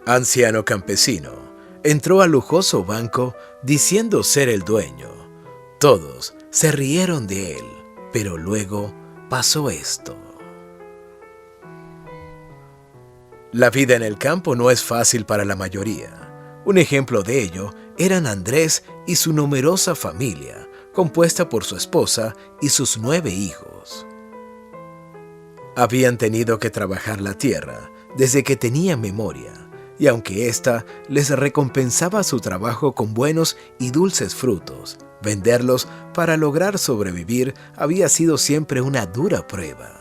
Anciano campesino, entró al lujoso banco diciendo ser el dueño. Todos se rieron de él, pero luego pasó esto. La vida en el campo no es fácil para la mayoría. Un ejemplo de ello eran Andrés y su numerosa familia, compuesta por su esposa y sus 9 hijos. Habían tenido que trabajar la tierra desde que tenían memoria, y aunque ésta les recompensaba su trabajo con buenos y dulces frutos, venderlos para lograr sobrevivir había sido siempre una dura prueba.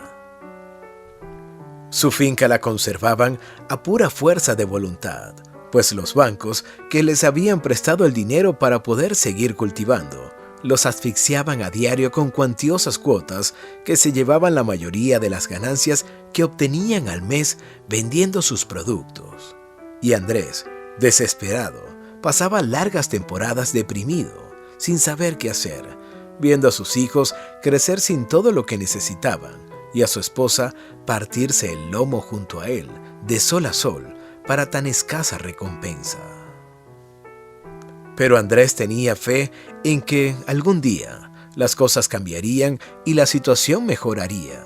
Su finca la conservaban a pura fuerza de voluntad, pues los bancos que les habían prestado el dinero para poder seguir cultivando, los asfixiaban a diario con cuantiosas cuotas que se llevaban la mayoría de las ganancias que obtenían al mes vendiendo sus productos. Y Andrés, desesperado, pasaba largas temporadas deprimido, sin saber qué hacer, viendo a sus hijos crecer sin todo lo que necesitaban y a su esposa partirse el lomo junto a él, de sol a sol, para tan escasa recompensa. Pero Andrés tenía fe en que algún día las cosas cambiarían y la situación mejoraría.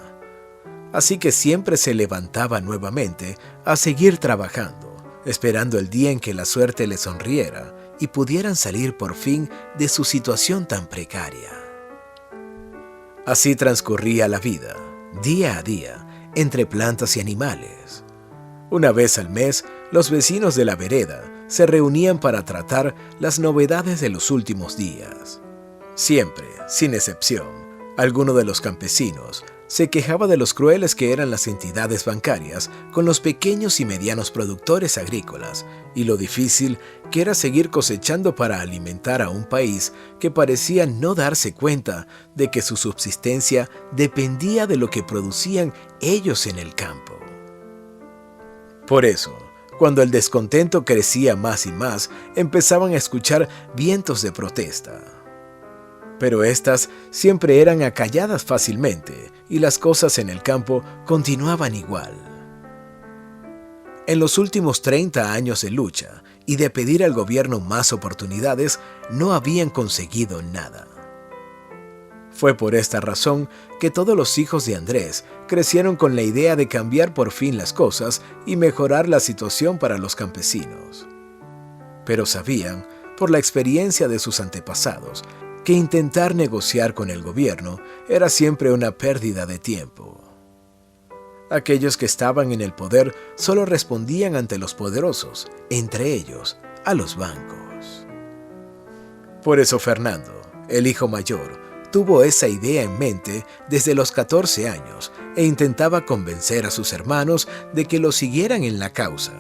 Así que siempre se levantaba nuevamente a seguir trabajando, esperando el día en que la suerte le sonriera y pudieran salir por fin de su situación tan precaria. Así transcurría la vida, día a día, entre plantas y animales. Una vez al mes, los vecinos de la vereda se reunían para tratar las novedades de los últimos días. Siempre, sin excepción, alguno de los campesinos se quejaba de los crueles que eran las entidades bancarias con los pequeños y medianos productores agrícolas y lo difícil que era seguir cosechando para alimentar a un país que parecía no darse cuenta de que su subsistencia dependía de lo que producían ellos en el campo. Por eso, cuando el descontento crecía más y más, empezaban a escuchar vientos de protesta. Pero estas siempre eran acalladas fácilmente y las cosas en el campo continuaban igual. En los últimos 30 años de lucha y de pedir al gobierno más oportunidades, no habían conseguido nada. Fue por esta razón que todos los hijos de Andrés crecieron con la idea de cambiar por fin las cosas y mejorar la situación para los campesinos. Pero sabían, por la experiencia de sus antepasados, que intentar negociar con el gobierno era siempre una pérdida de tiempo. Aquellos que estaban en el poder solo respondían ante los poderosos, entre ellos a los bancos. Por eso Fernando, el hijo mayor, tuvo esa idea en mente desde los 14 años e intentaba convencer a sus hermanos de que lo siguieran en la causa.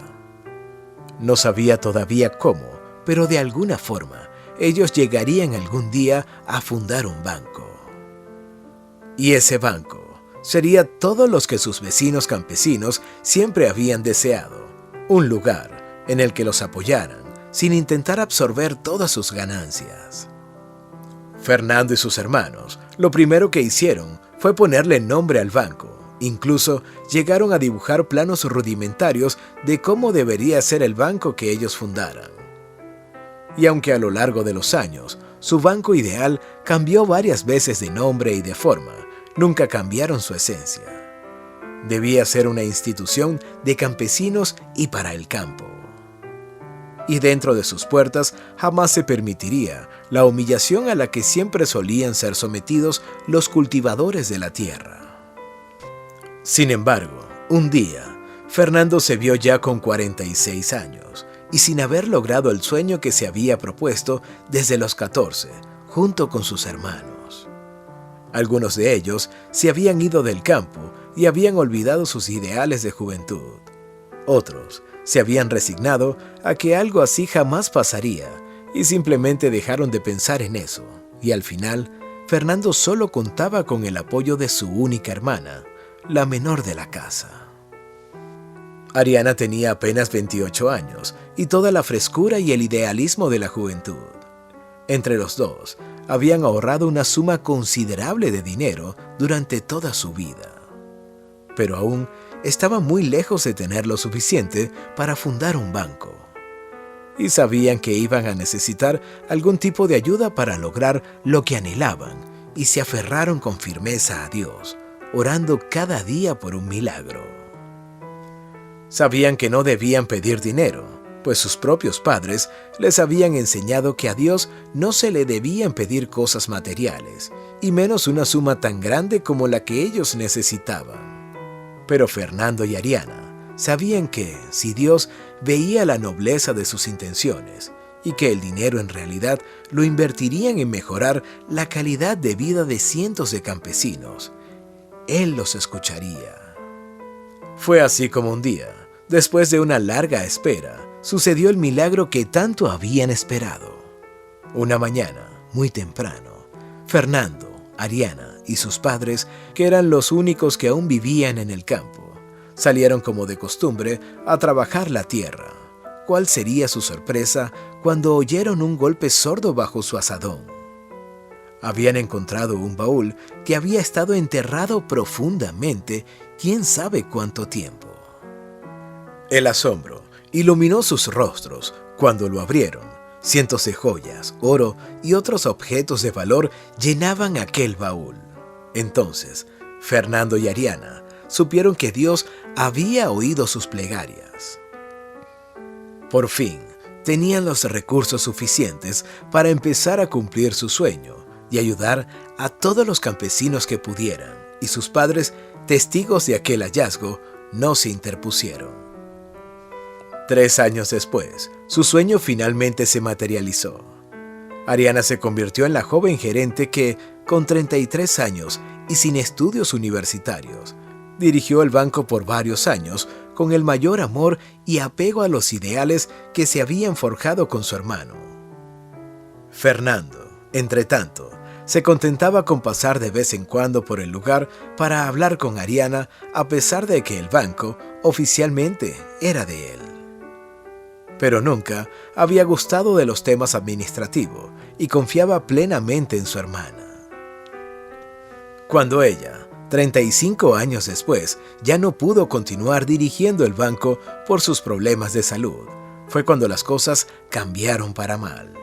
No sabía todavía cómo, pero de alguna forma ellos llegarían algún día a fundar un banco. Y ese banco sería todo lo que sus vecinos campesinos siempre habían deseado, un lugar en el que los apoyaran sin intentar absorber todas sus ganancias. Fernando y sus hermanos, lo primero que hicieron fue ponerle nombre al banco. Incluso llegaron a dibujar planos rudimentarios de cómo debería ser el banco que ellos fundaran. Y aunque a lo largo de los años, su banco ideal cambió varias veces de nombre y de forma, nunca cambiaron su esencia. Debía ser una institución de campesinos y para el campo. Y dentro de sus puertas jamás se permitiría la humillación a la que siempre solían ser sometidos los cultivadores de la tierra. Sin embargo, un día, Fernando se vio ya con 46 años y sin haber logrado el sueño que se había propuesto desde los 14, junto con sus hermanos. Algunos de ellos se habían ido del campo y habían olvidado sus ideales de juventud. Otros se habían resignado a que algo así jamás pasaría y simplemente dejaron de pensar en eso. Y al final, Fernando solo contaba con el apoyo de su única hermana, la menor de la casa. Ariana tenía apenas 28 años y toda la frescura y el idealismo de la juventud. Entre los dos, habían ahorrado una suma considerable de dinero durante toda su vida. Pero aún estaba muy lejos de tener lo suficiente para fundar un banco. Y sabían que iban a necesitar algún tipo de ayuda para lograr lo que anhelaban, y se aferraron con firmeza a Dios, orando cada día por un milagro. Sabían que no debían pedir dinero, pues sus propios padres les habían enseñado que a Dios no se le debían pedir cosas materiales, y menos una suma tan grande como la que ellos necesitaban. Pero Fernando y Ariana sabían que, si Dios veía la nobleza de sus intenciones y que el dinero en realidad lo invertirían en mejorar la calidad de vida de cientos de campesinos, Él los escucharía. Fue así como un día, después de una larga espera, sucedió el milagro que tanto habían esperado. Una mañana, muy temprano, Fernando, Ariana y sus padres, que eran los únicos que aún vivían en el campo, salieron como de costumbre a trabajar la tierra. ¿Cuál sería su sorpresa cuando oyeron un golpe sordo bajo su azadón? Habían encontrado un baúl que había estado enterrado profundamente, quién sabe cuánto tiempo. El asombro iluminó sus rostros cuando lo abrieron. Cientos de joyas, oro y otros objetos de valor llenaban aquel baúl. Entonces, Fernando y Ariana supieron que Dios había oído sus plegarias. Por fin, tenían los recursos suficientes para empezar a cumplir su sueño y ayudar a todos los campesinos que pudieran, y sus padres, testigos de aquel hallazgo, no se interpusieron. 3 años después, su sueño finalmente se materializó. Ariana se convirtió en la joven gerente que, con 33 años y sin estudios universitarios, dirigió el banco por varios años con el mayor amor y apego a los ideales que se habían forjado con su hermano. Fernando, entretanto, se contentaba con pasar de vez en cuando por el lugar para hablar con Ariana, a pesar de que el banco oficialmente era de él. Pero nunca había gustado de los temas administrativos y confiaba plenamente en su hermana. Cuando ella, 35 años después, ya no pudo continuar dirigiendo el banco por sus problemas de salud, fue cuando las cosas cambiaron para mal.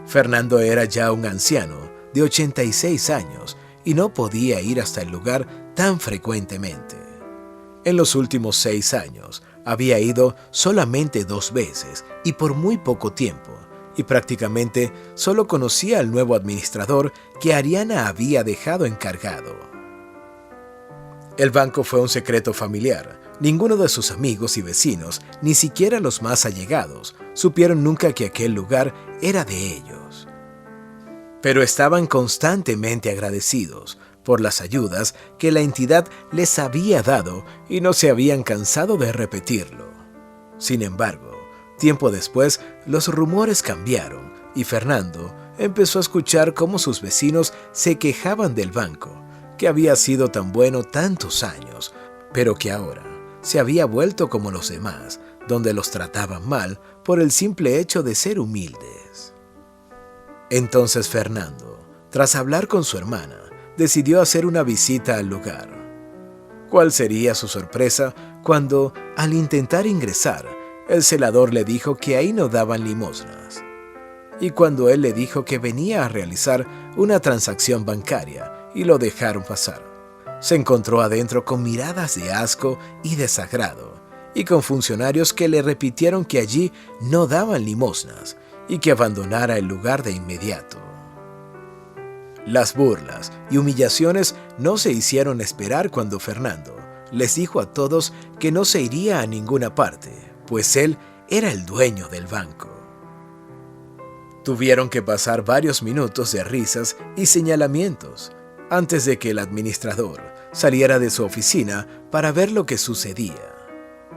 Fernando era ya un anciano de 86 años y no podía ir hasta el lugar tan frecuentemente. En los últimos 6 años, había ido solamente 2 veces y por muy poco tiempo, y prácticamente solo conocía al nuevo administrador que Ariana había dejado encargado. El banco fue un secreto familiar. Ninguno de sus amigos y vecinos, ni siquiera los más allegados, supieron nunca que aquel lugar era de ellos. Pero estaban constantemente agradecidos por las ayudas que la entidad les había dado y no se habían cansado de repetirlo. Sin embargo, tiempo después, los rumores cambiaron y Fernando empezó a escuchar cómo sus vecinos se quejaban del banco, que había sido tan bueno tantos años, pero que ahora se había vuelto como los demás, donde los trataban mal por el simple hecho de ser humildes. Entonces Fernando, tras hablar con su hermana, decidió hacer una visita al lugar. ¿Cuál sería su sorpresa cuando, al intentar ingresar, el celador le dijo que ahí no daban limosnas? Y cuando él le dijo que venía a realizar una transacción bancaria y lo dejaron pasar, se encontró adentro con miradas de asco y desagrado, y con funcionarios que le repitieron que allí no daban limosnas y que abandonara el lugar de inmediato. Las burlas y humillaciones no se hicieron esperar cuando Fernando les dijo a todos que no se iría a ninguna parte, pues él era el dueño del banco. Tuvieron que pasar varios minutos de risas y señalamientos antes de que el administrador saliera de su oficina para ver lo que sucedía.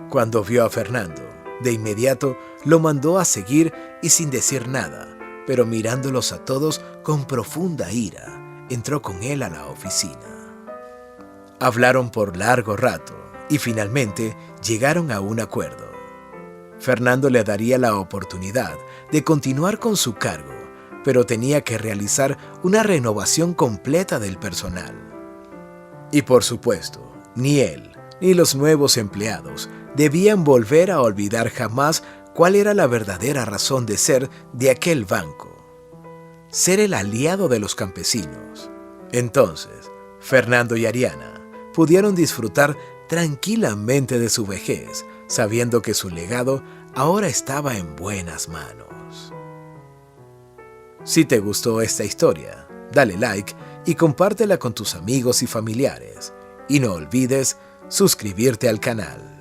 Cuando vio a Fernando, de inmediato lo mandó a seguir y sin decir nada, pero mirándolos a todos con profunda ira, entró con él a la oficina. Hablaron por largo rato y finalmente llegaron a un acuerdo. Fernando le daría la oportunidad de continuar con su cargo, pero tenía que realizar una renovación completa del personal. Y por supuesto, ni él ni los nuevos empleados debían volver a olvidar jamás cuál era la verdadera razón de ser de aquel banco: ser el aliado de los campesinos. Entonces, Fernando y Ariana pudieron disfrutar tranquilamente de su vejez, sabiendo que su legado ahora estaba en buenas manos. Si te gustó esta historia, dale like y compártela con tus amigos y familiares. Y no olvides suscribirte al canal.